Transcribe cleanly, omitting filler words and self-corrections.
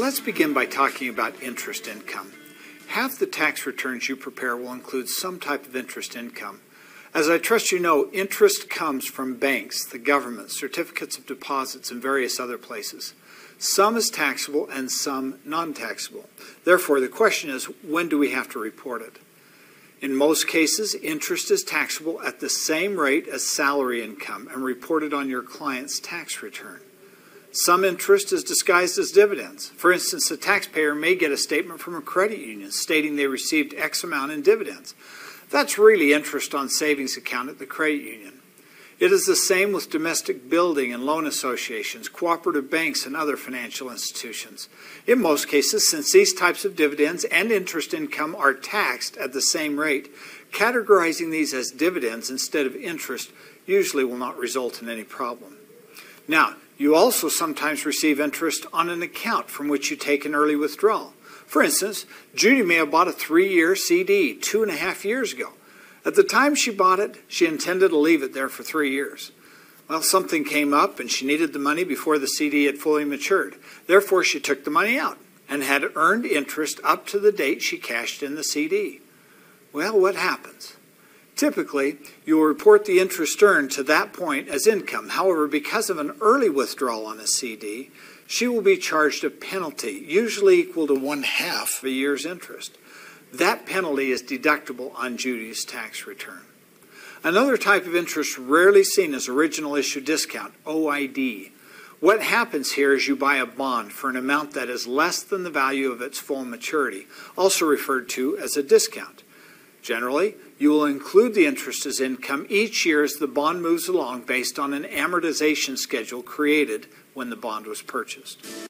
Let's begin by talking about interest income. Half the tax returns you prepare will include some type of interest income. As I trust you know, interest comes from banks, the government, certificates of deposits, and various other places. Some is taxable and some non-taxable. Therefore, the question is, when do we have to report it? In most cases, interest is taxable at the same rate as salary income and reported on your client's tax return. Some interest is disguised as dividends. For instance, a taxpayer may get a statement from a credit union stating they received X amount in dividends. That's really interest on savings account at the credit union. It is the same with domestic building and loan associations, cooperative banks, and other financial institutions. In most cases, since these types of dividends and interest income are taxed at the same rate, categorizing these as dividends instead of interest usually will not result in any problem. Now, you also sometimes receive interest on an account from which you take an early withdrawal. For instance, Judy may have bought a 3-year CD 2.5 years ago. At the time she bought it, she intended to leave it there for 3 years. Well, something came up and she needed the money before the CD had fully matured. Therefore, she took the money out and had earned interest up to the date she cashed in the CD. Well, what happens? Typically, you will report the interest earned to that point as income. However, because of an early withdrawal on a CD, she will be charged a penalty, usually equal to 1/2 a year's interest. That penalty is deductible on Judy's tax return. Another type of interest rarely seen is original issue discount, OID. What happens here is you buy a bond for an amount that is less than the value of its full maturity, also referred to as a discount. Generally, you will include the interest as income each year as the bond moves along based on an amortization schedule created when the bond was purchased.